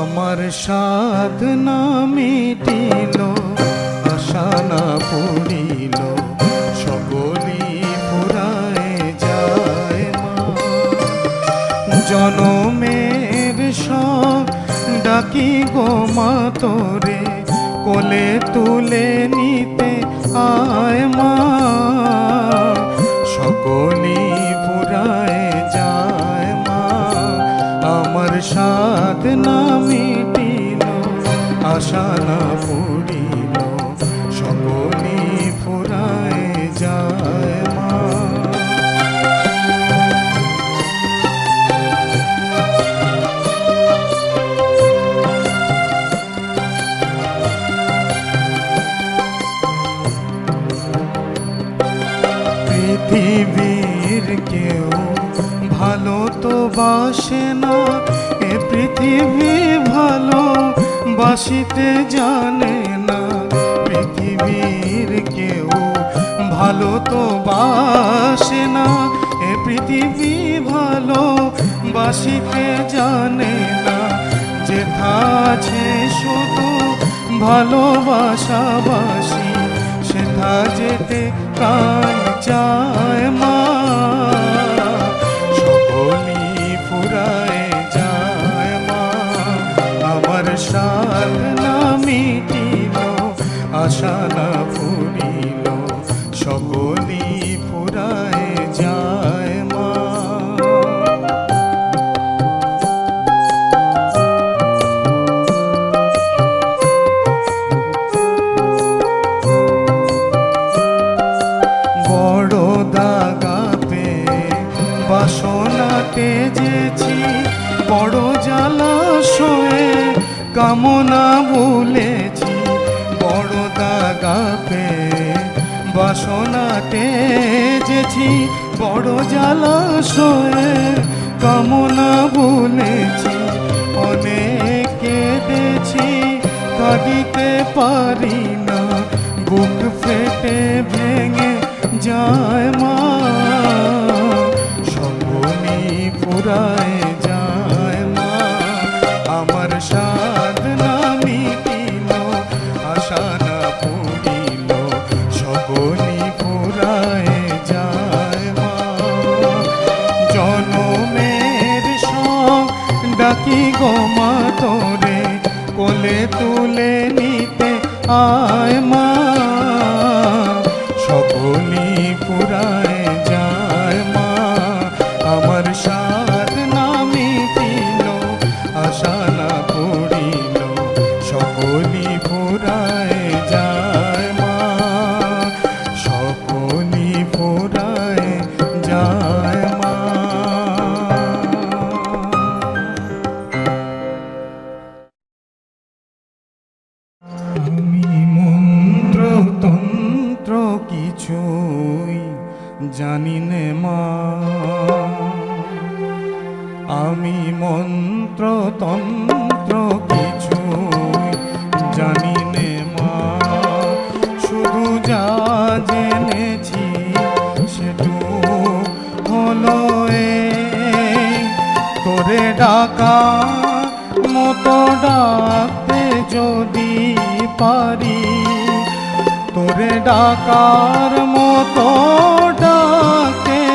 আমার সাধনা মিটিল, আশা না পড়িল, সকলি ফুরায় যায় মা। জনমের সব ডাকি গো মা তোরে, কোলে তুলে নিতে আয় মা। সকলি ফুরায় যায় মা, আমার সাধনা মিটিল, আশা না পড়িল, সকলি ফুরায় যায় মা। পৃথিবীর কেউ ভালো তো বাসে না, এ পৃথিবী ভালো বাসিতে জানে না। পৃথিবীর কেউ ভালো তো বাসে না, এ পৃথিবী ভালো বাসিতে জানে না। যেথা আছে শুধু ভালোবাসাবাসি, সেথা যেতে প্রাণ চায় মা। সকলি ফুরায় যায় মা, আমার সাধনা মিটিল, আশা না পড়িল, সকলি ফুরায় যায় মা। বাসনা তেজেছি বড় জলাশয়ে, কামনা ভুলেছি বড় দাগা পেয়ে। বাসনা তেজেছি বড় জলাশয়ে, কামনা ভুলেছি অনেক কেঁদেছি, কাঁদিতে পারি না, বুক ফেটে ভেঙে যায় মা। ফুরায় যায় মা, আমার সাধনা মিটিল, আশা না পড়িল, সকলি ফুরায় যায় মা। জনমের সব ডাকি গো মা তোরে, কোলে তুলে নিতে আয় মা। সকলি ফুরায় যায় মা, আমার সাধনা মিটিল, আশা না পড়িল, সকলি ফুরায় যায় মা। সকলি ফুরায় যায় মা। আমি মন্ত্র তন্ত্র কিছুই জানি নে মা, আমি মন্ত্র তন্ত্র কিছুই জানি নে মা। শুধু যা জেনেছি সেটু হলো এই, তোরে ডাকা মতো ডাকতে যদি পারি, তোরে ডাকার মতো ডাকে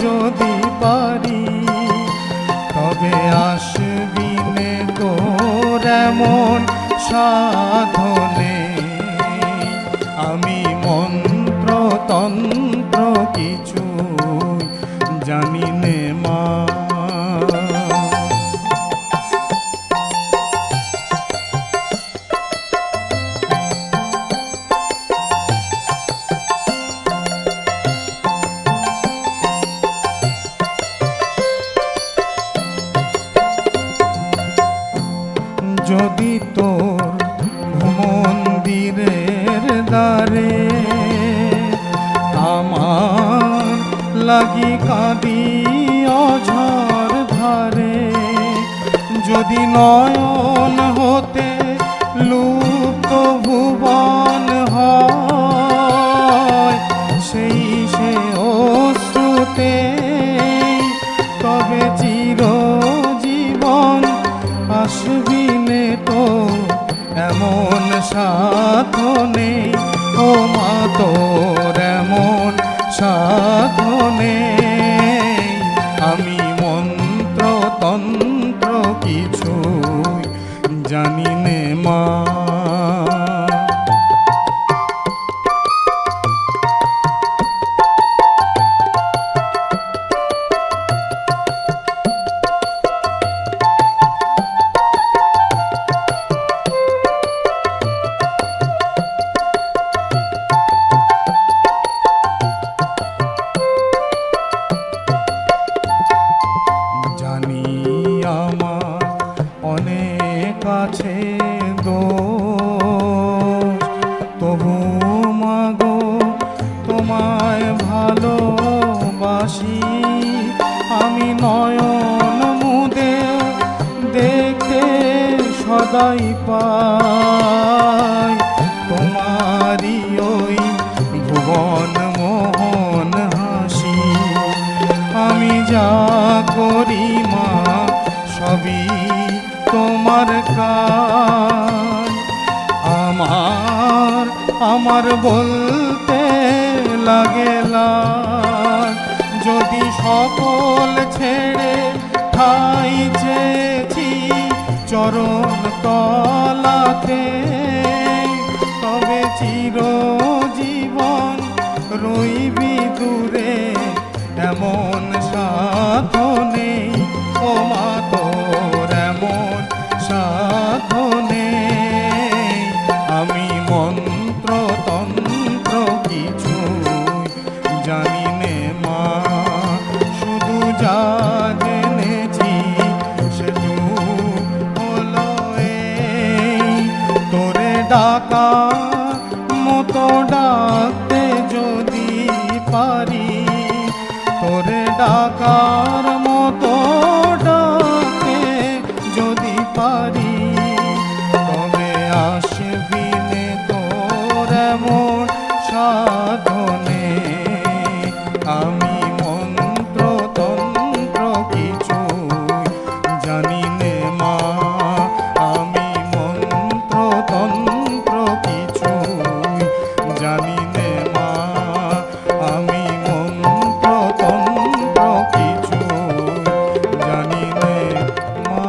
যদি পারি, তবে আসবি নে তোর এমন সাধনে। আমি মন্ত্র তন্ত্র কিছু জানি নে মা। যদি তোর মন্দিরের দ্বারে আমার লাগি কাঁদি অঝর ধারে, যদি নয়ন হতে লুপ্ত ভুবন হয়, সেই সে অশ্রুতে, তবে চিরজীবন আসবি সাধনে, ও মা তোর এমন সাধনে, আমি মন্ত্র তন্ত্র কিছুই জানি নে মা। জানি আমার অনেক আছে দোষ, তবু মাগো তোমায় ভালোবাসি, আমি নয়ন মুদে দেখতে সদাই পাই তোমারি ওই ভুবন মোহন হাসি। আমি যা করি মা সবই তোমার কাজ, আমার বলতে লাগে লাজ, যদি সকল ছেড়ে ঠাই চেয়েছি চরণ তলাতে, তবে চিরজীবন রইবি দূরে এমন সাধনে, ও মা তোর এমন সাধনে, আমি মন্ত্র তন্ত্র কিছু জানি নে মা, শুধু যা জেনেছি সেটু হলো এই, তোরে ডাকা মতো ডাকতে যদি পারি, তোরে ডাকার মতো ডাকে যদি পারি, তবে আসবি নে তোর এমন সাধনে, আমি মন্ত্র তন্ত্র কিছু জানি নে মা, আমি মন্ত্র তন্ত্র কিছু জানি নে মা, আমি মন্ত্র তন্ত্র কিছু জানি নে মা।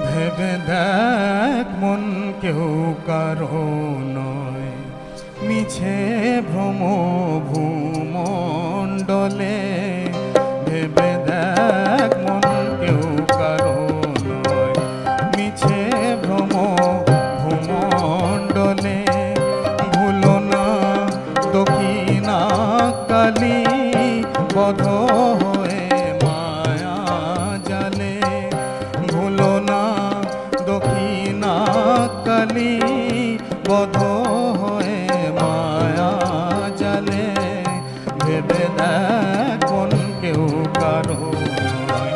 ভেবে দেখ মন কেউ কারো নয়, মিছে ভ্রম ভূমণ্ডলে, ভেবে দেখ মন কেউ কারো নয়, মিছে ভ্রম ভূমণ্ডলে, ভুলো না দক্ষিণা কালী বধ হয়ে মায়া জালে, ভুলো না দক্ষিণা কালী বধ হয়ে মায়া জালে, ভেবে দেখ কোন কেউ কারো নয়,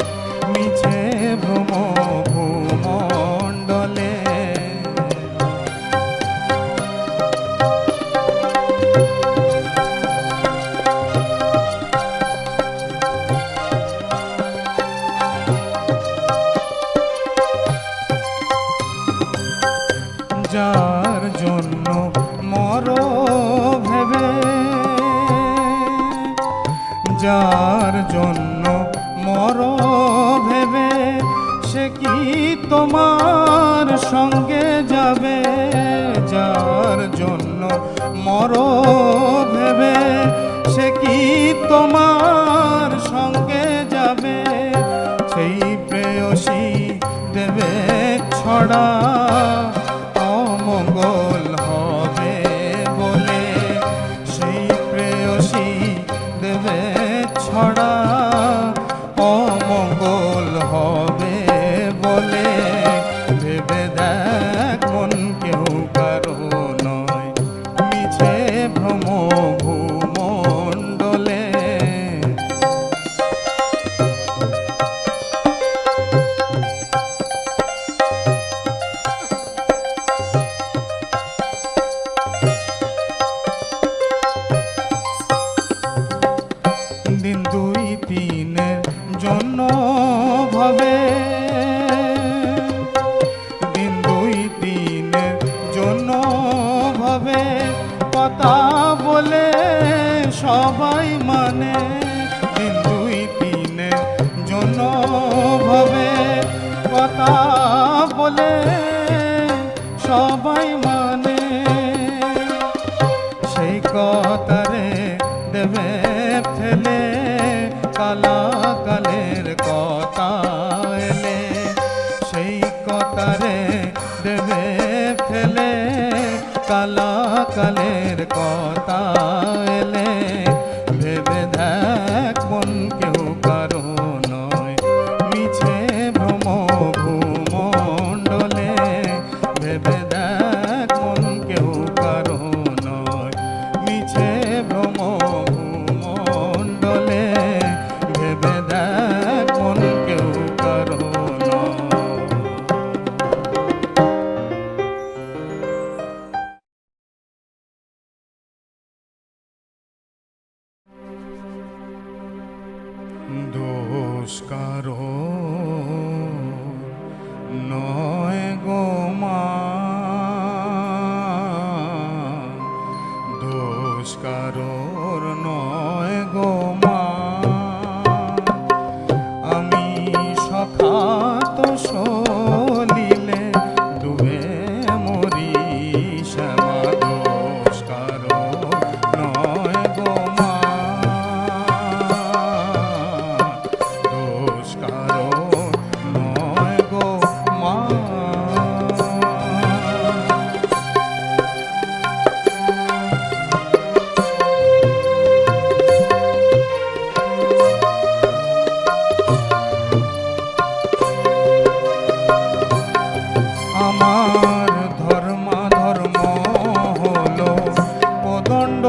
মিছে ভ্রম ভূমণ্ডলে। যার জন্য মর ভেবে, যার জন্য মর ভেবে, সে কি তোমার সঙ্গে যাবে, যার জন্য মর ভেবে, সে কি তোমার সঙ্গে যাবে, সেই প্রেয়সী দেবে ছড়া অমঙ্গল হবে বলে, সেই প্রেয়সী দেবে ছড়া অমঙ্গল হবে বলে, ভেবে দেখ মন কেউ কারো নয়, মিছে ভ্রম ভূমণ্ডলে। বলে সবাই মানে, দিন দুই তিনের জন্য ভবে কথা বলে সবাই মানে, সেই কথারে দেবে ফেলে কালা কালের কথা এলে, সেই কথারে দেবে ফেলে কালা কালের কথা এলে, ভেবে দেখ মন কেউ কারো নয়, মিছে ভ্রম ভূমণ্ডলে, ভেবে দেখ মন কেউ কারো নয়, মিছে ভ্রম ভূমণ্ডলে, ভেবে দেখ মন কেউ কারো নয়। দোষ কারো নয় গো মা, দোষ কারোর নয় গো মা, আমি সখাত সলিলে ডুবে মরি শ্যামা, দোষ কারো নয় গো মা, দোষ কারো নয় গো মা। আমার ধর্ম হলো কোদণ্ড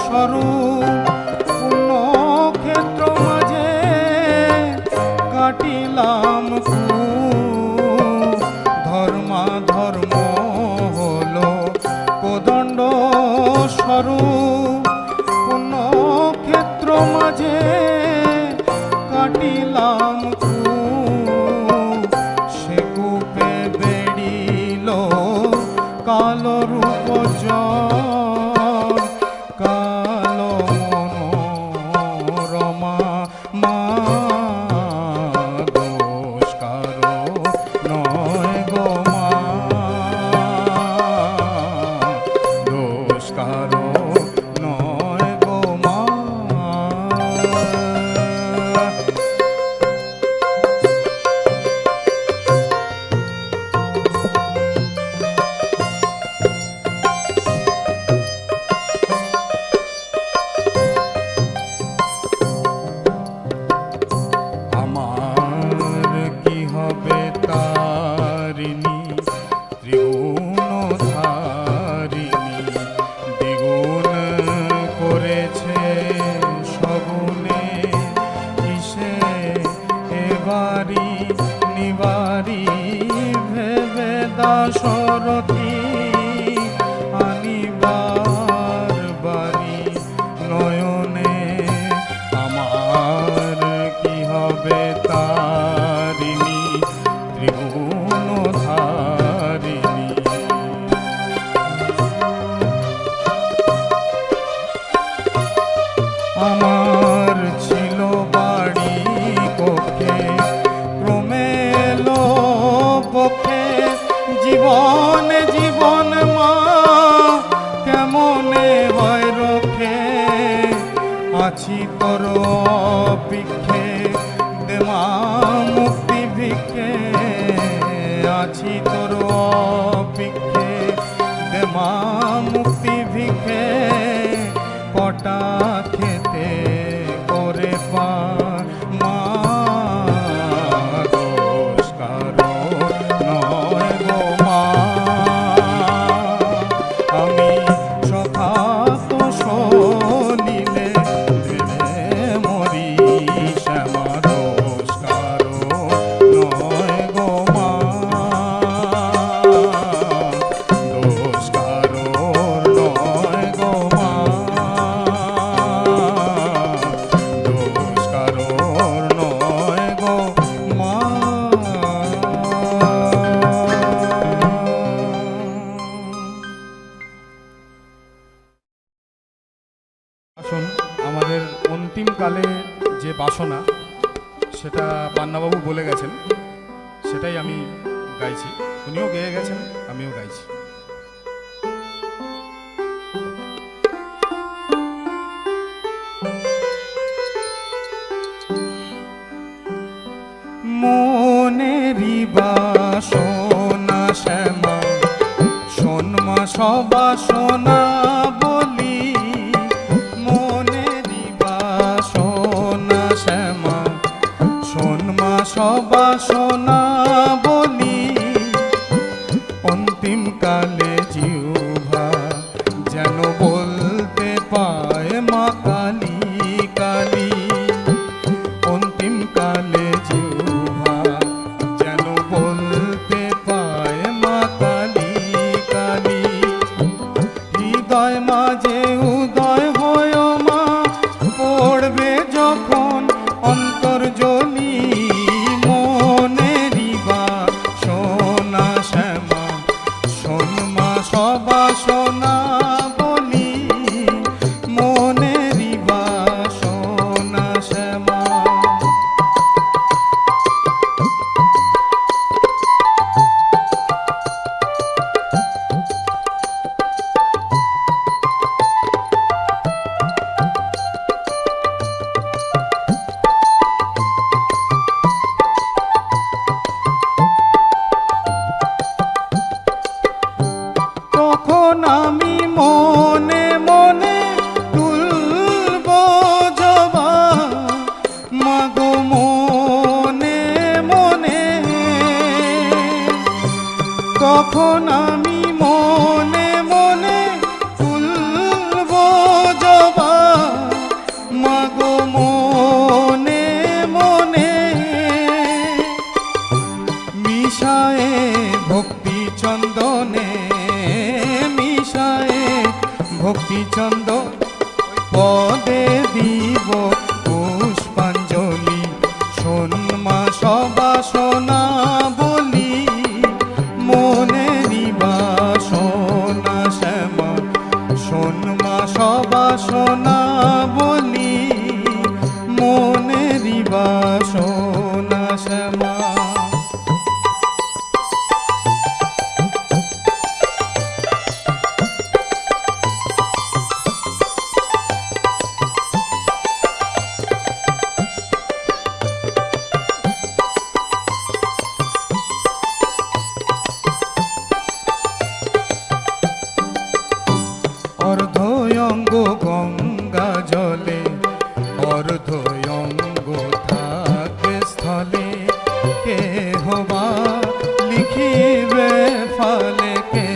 স্বরূপ, পুণ্যক্ষেত্র মাঝে কাটিলাম ধর্ম হলো কোদণ্ড স্বরূপ, পুণ্যক্ষেত্র মাঝে কাটিলাম সে কূপে বেড়িল কালো রূপ জল, কালো মনোরমা মা, দোষ কারো নয় গো মা, দোষ কারো নয় গো মা। আমার কি হবে তারিণী ত্রিগুণধারিণী, দ্বিগুণ করেছে সগুণে, কিসে এবারি নিবারি ভেবে দাশরথী, আনিবার বাড়ি নয়নে, আমার কি হবে তারিণী ত্রিগুণধারিণী। আমার ছিল বাড়ি কক্ষে, ক্রমে এলো পক্ষে জীবন জীবন মা, কেমনে হয় রক্ষে, আছি তোর অপেক্ষে দেমা মুক্তি ভিক্ষে, আছি তোর অপেক্ষে দেমা মুক্তি ভিক্ষে, কটা খেতে করে পা মা, দোষ কারো নয় গো মা, আমি সখাত সলিলে ধীরে মরি শ্যামা, দোষ কারো নয় গো মা, দোষ কারো নয় গো মা। শোন, আমাদের অন্তিমকালে যে বাসনা সেটা পান্নাবাবু বলে গেছেন, সেটাই আমি গাইছি। উনিও গেয়ে গেছেন, আমিও গাইছি। মনেরই বাসনা শ্যামা, শোন মা সবাসনা বলি। মনেরই বাসনা শ্যামা, শোন মা সবাসনা বলি। অন্তিম কালে জিহ্বা যেন বলতে পায় মা কালী কালী। অন্তিম কালে জিহ্বা যেন বলতে পায় মা কালী কালী। হৃদয় মাঝে উদয় হয় মা, পড়বে যখন অন্তর্জলি। মনেরই বাসনা শ্যামা, শোন মা সবাসনা বলি। মনেরই বাসনা শ্যামা। তখন আমি মনে মনে তুলব জবা, মাগো মনে মনে। তখন আমি মনে মনে তুলব জবা, মাগো মনে মনে। মিশায়ে ভক্তি চন্দনে, মিশায়ে ভক্তি চন্দন পদে দিব পুষ্পাঞ্জলি। শোন মা সবাসনা বলি। মনেরই বাসনা শ্যামা, শোন মা সবাসনা বলি। মনেরই বাসনা শ্যামা। অর্ধয়ঙ্গ গঙ্গা জলে, অর্ধয়ঙ্গ থাকে স্থলে। কে হবা লিখিবে ফালে, কে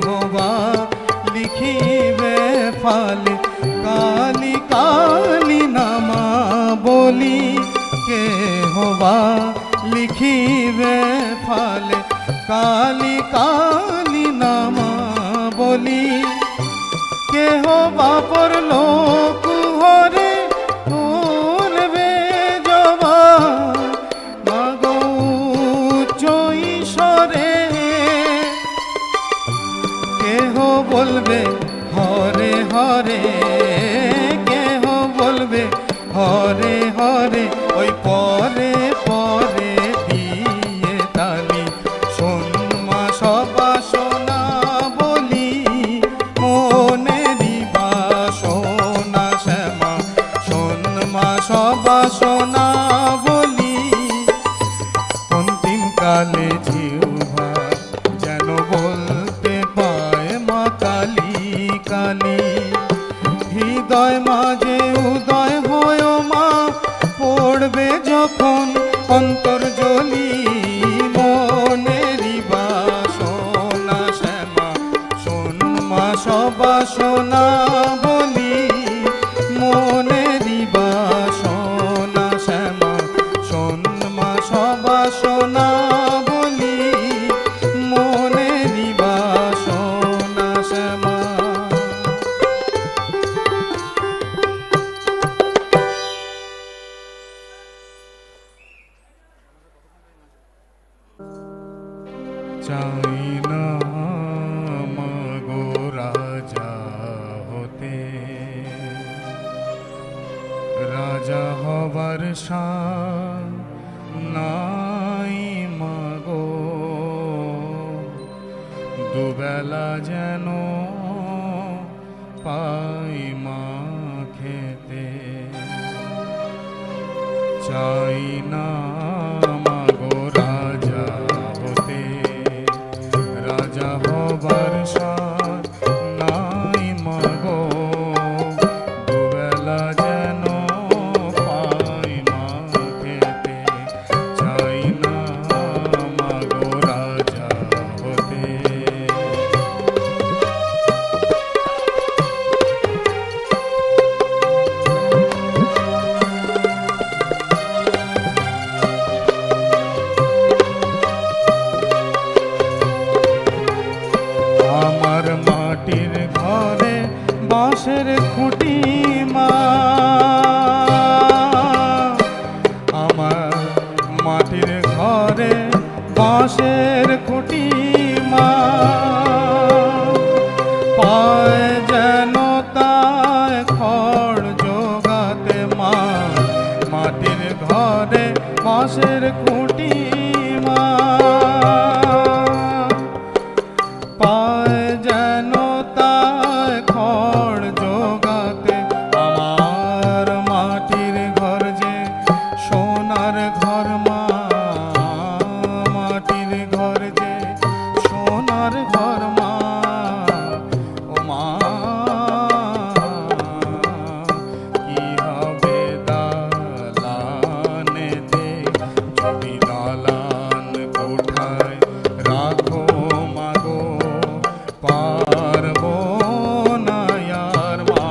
হবা লিখিবে ফালে। কালী কালী নামা বলি, কে হবা লিখিবে ফালে। কালী কালী নামা বলি। কেহ বাপর লোক হরে তুলবে জবা, মাগো উচ্চ ঈশ্বরে। কেহ বলবে হরে হরে, কেহ বলবে হরে হরে। ওই পরে পরে দিয়ে তালি। শোন মা সবাসনা বলি। মনেরই বাসনা শ্যামা, শোন মা সবাসনা বলি। অন্তিম কালে জিহ্বা যেন বলতে পায় মা কালী কালী। হৃদয় মাঝে উদয় হয় মা, পড়বে যখন অন্তর্জলি। মনেরই বাসনা শ্যামা, শোন মা সবাসনা বলি। মনেরই বাসনা শ্যামা, শোন মা সবাসনা বলি। মনেরই বাসনা শ্যামা। রাজা হবার শান নাই মাগো, দুবেলা যেন পাই মা খেতে, চাই না মাগো রাজা হতে, রাজা হবার শান নাই মাগো, দুবেলা যেন পাই মা খেতে, চাই না মাগো রাজা হতে। আমার মাটির ঘরে বাঁশের খুঁটি মা, আমার মাটির ঘরে বাঁশের খুঁটি মা, পায় যেন তাই খড় জোগাতে মা, মাটির ঘরে বাঁশের খুঁটি মা, পায় যেন তাই খড় জোগাতে, আমার মাটির ঘর যে সোনার ঘর মা, মাটির ঘর যে সোনার ঘর মা, ও মা কি হবে দালানেতে, যদি দালান কোঠায় রাখো মাগো, পারবো না আর মা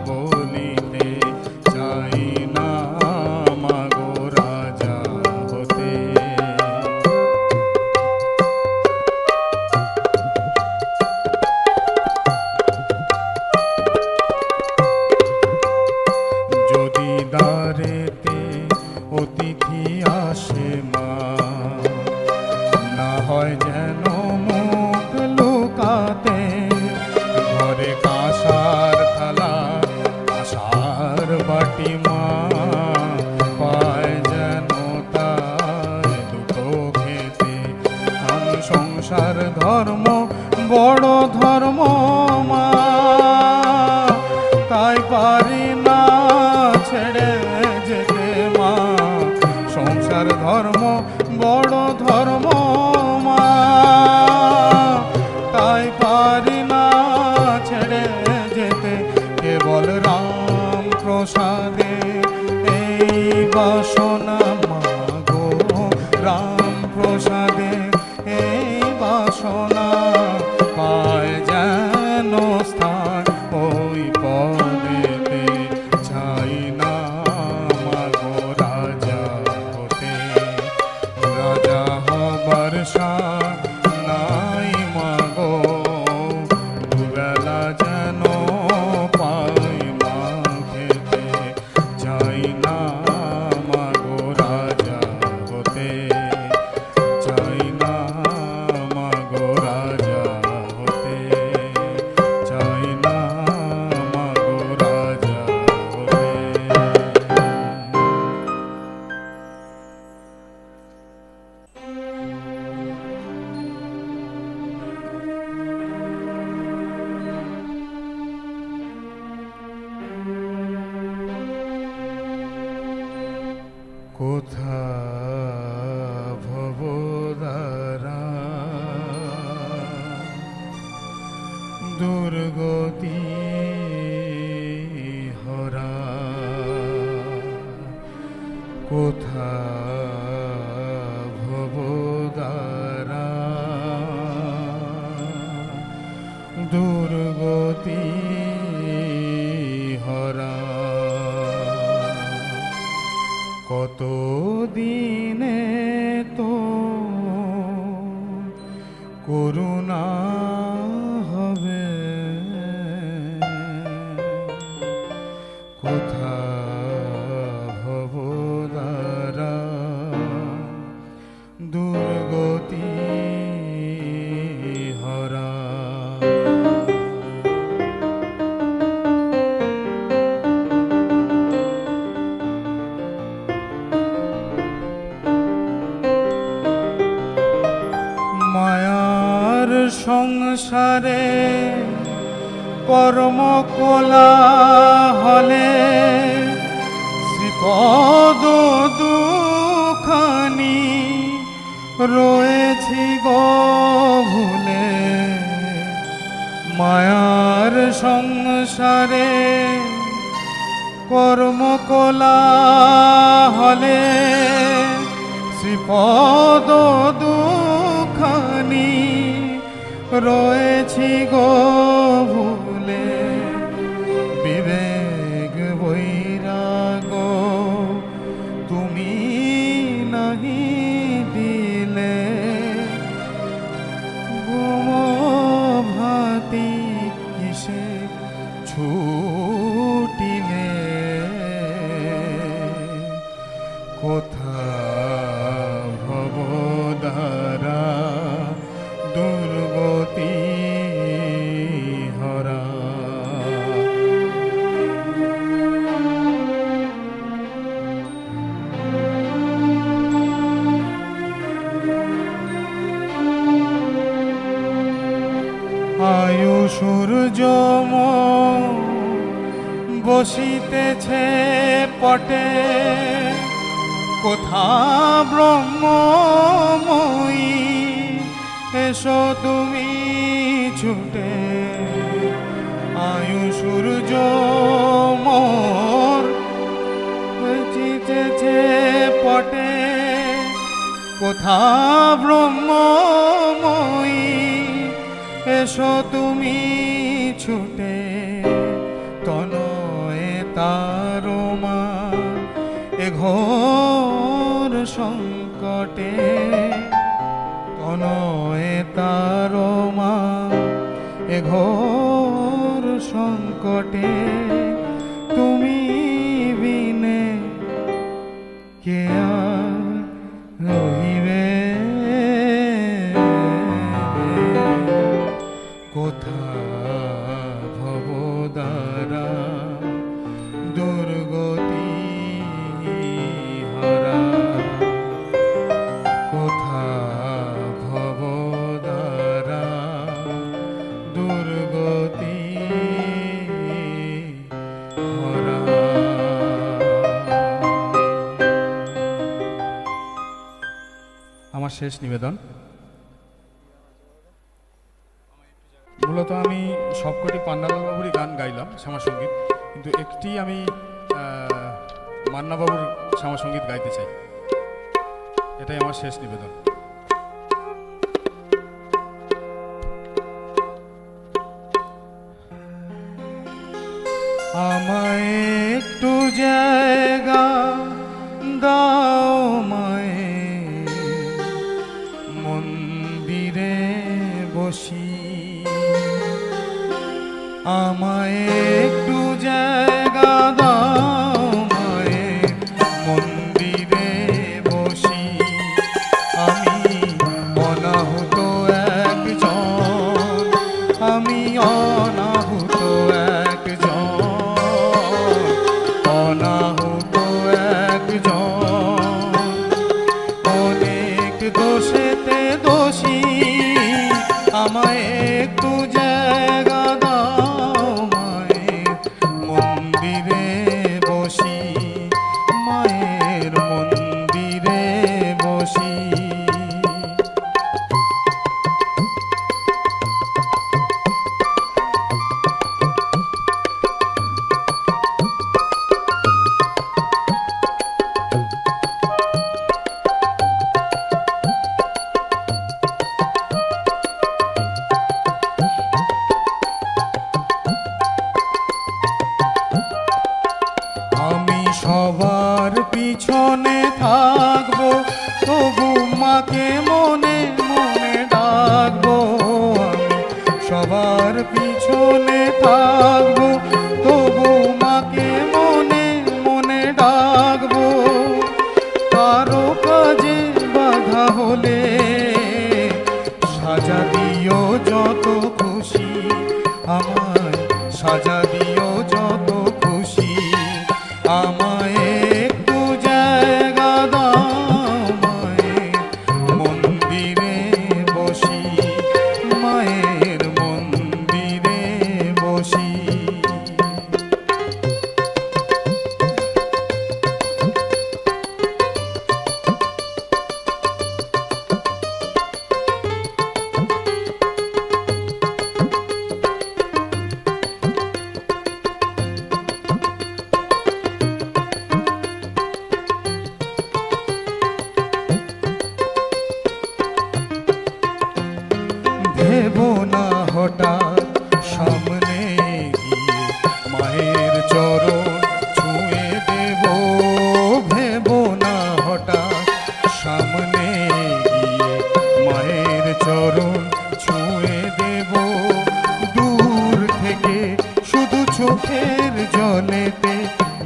বলিতে, চাই না মাগো রাজা হতে। যদি দ্বারেতে অতিথি আসে মা, না হয় যেন মুখ লুকাতে, ঘরে কাঁসার থালা কাঁসার বাটি মা, পায় যেন তাই দুটো খেতে, আমি সংসার ধর্ম বড় ধর্ম মা, তাই পারি না ছেড়ে যেতে মা, সংসার ধর্ম বড় ধর্ম মা, তাই পারি না ছেড়ে যেতে, কেবল রাম প্রসাদে এই বাসনা মাগো, রাম প্রসাদে এই বাসনা, পায় যেন স্থান ওই পদেতে, চাই না মাগো রাজা হতে, রাজা হবার শান নাই মাগো, দুবেলা যেন পাই মা খেতে, চাই না মাগো রাজা হতে, চাই না মাগো রাজা হতে, চাই না মাগো রাজা হতে। কোথা ভবদারা দুর্গতি হরা, কোথা ভবদারা দুর্গতি হরা, কত দিনে তো করুণা হবে, কোথা ভবদারা দুর্গতি হরা। কর্মকলা হলে শ্রীপদ দুখানি রয়েছি গো ভুলে মায়ার সংসারে কর্মকলা হলে শ্রীপদ দুখানি রয়েছি গো ভুলে বিবেক বৈরাগ তুমি নাহি দিলে গুম ভাতি কিসে ছুটিলে কোথা ভবদারা দুর্গতি হরা আয়ু সূর্য বসিতেছে পটে কোথা ব্রহ্মময়ী এসো তুমি ছুটে আয়ু সূর্য মোর বসিতেছে পটে কোথা ব্রহ্মময়ী এসো তুমি ছুটে তনয়ে তারমা এ ঘোর সংকটে তনয়ে তারমা এ ঘোর সংকটে তুমি বিনে কে আর রহিবে কোথা ভবদারা দুর্গতি হরা কোথা ভবদারা দুর্গতি হরা আমার শেষ নিবেদন মূলত আমি সবকটি পান্নালাল বাবুরই গান গাইলাম শ্যামা সঙ্গীত কিন্তু একটি আমি মান্না বাবুর শ্যামা সঙ্গীত গাইতে চাই এটাই আমার শেষ নিবেদন আমায় একটু জায়গা দাও মায়ে মন্দিরে বসি আমায় একটু জায়গা দাও মায়ে মন্দিরে বসি আমি অনাহুত একজন আমি অনাহুত একজন অনাহুত একজন অনেক দোষেতে দোষী আমায় একটু জায়গা দাও মায়ের মন্দিরে বসি মায়ের মন্দিরে বসি সবার পিছনে থাকবো তবু মাকে মনে মনে ডাকবো আমি সবার পিছনে থাকবো তবু মাকে মনে মনে ডাকবো কারো কাজে বাধা হলে সাজা দিও যত খুশি আমায় সাজা দিও যত খুশি আমায় একটু জায়গা জলেতে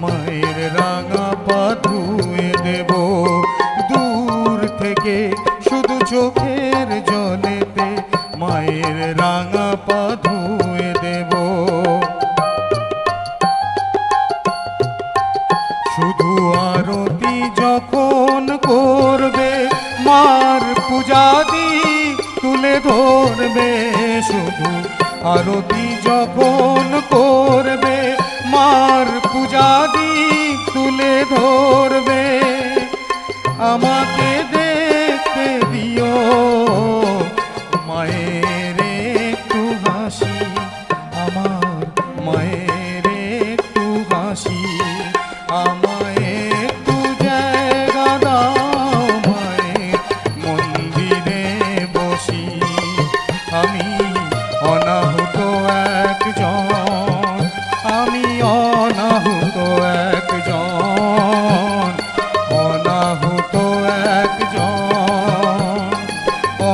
মায়ের রাঙা পা ধুয়ে দেব, দূর থেকে শুধু চোখের জলেতে মায়ের রাঙা পা ধুয়ে দেব। শুধু আরতি যখন করবে মার পূজাদি তুলে ধরবে, শুধু আরতি যখন করবে মার পূজাদি তুলে ধরবে। আমাকে দেখতে দিও মায়ের একটু হাসি, আমার মায়ের একটু হাসি, আমায় একটু জায়গা দাও মায়ের মন্দিরে বসি। আমি অনাহুত একজন, আমি অনাহুত একজন, অনাহুত একজন,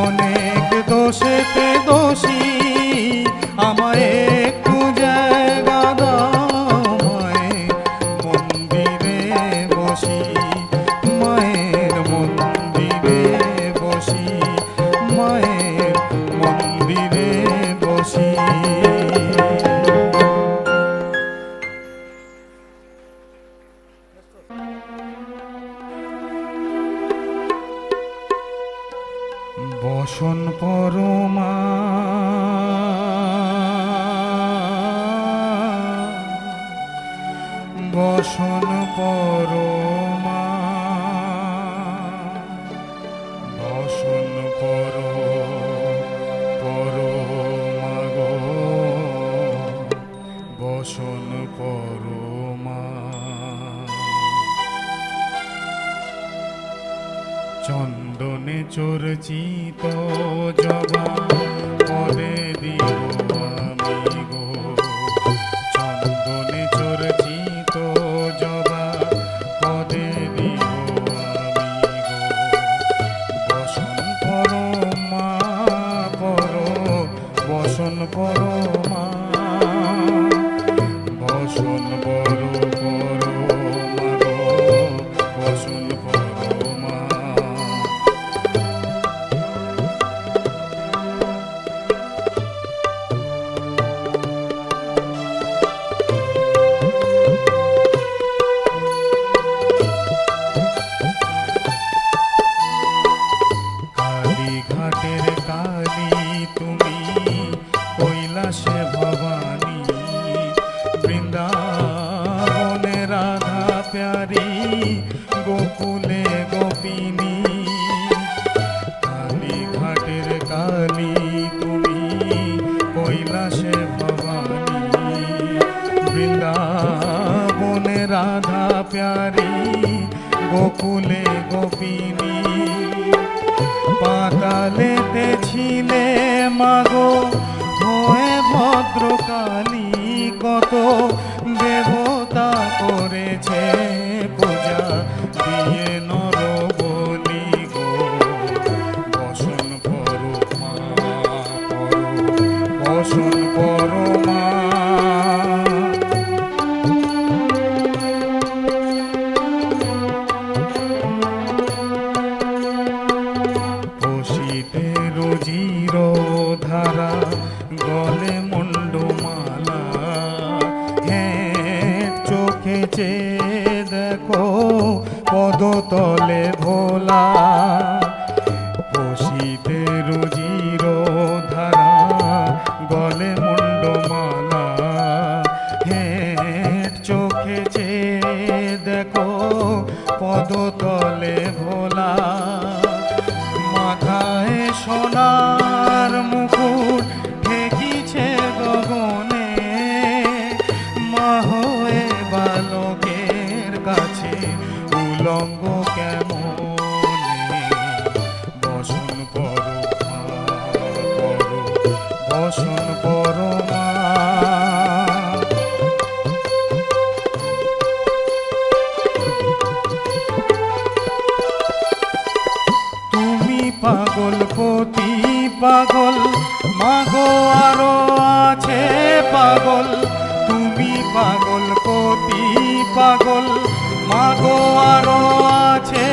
অনেক দোষেতে দোষী, আমায় একটু জায়গা দাও মায়ের মন্দিরে বসি, মায়ের মন্দিরে বসি, মায়ের মন্দিরে বসি। বসন পরমা বসন পরমা, বসন পরমা গো, বসন পরমা। চন্দনে চর্চিত জবা পদে দিব আমি গো, চন্দনে চর্চিত জবা পদে দিব আমি গো। বসন পরমা বসন পরমা, বসন পরমা গো, বসন পরমা। কালীঘাটের কালী তুমি, কৈলাসে ভবানী, বৃন্দাবনে রাধা প্যারি, গোকুলে গোপিনী। কালীঘাটের কালী তুমি, কৈলাসে ভবানী, বৃন্দাবনে রাধা প্যারি, গোকুলে গোপিনী। পাতালেতে ছিলে মাগো হয়ে ভদ্রকালী, কত দেবতা করেছে পূজা দিয়ে নর বলি গো। বসন পরমা বসন পরমা, রোজির ধারা গলে মুন্ডমালা, হ্যাঁ চোখে চেয়ে দেখো পদতলে ভোলা। বসিতে রোজির ধারা গলে মুন্ডমালা, হ্যাঁ চোখে চেয়ে দেখো পদতলে ভোলা। মাথায় সোনার মুকুট ঠেকিছে গগনে, মা হয়ে বালকের কাছে উলঙ্গ কেমনে। বসন পরমা বসন পরমা, পাগল পতি পাগল মাগো আরো আছে পাগল, তুমি পাগল জগতি পাগল, মাগো আরো আছে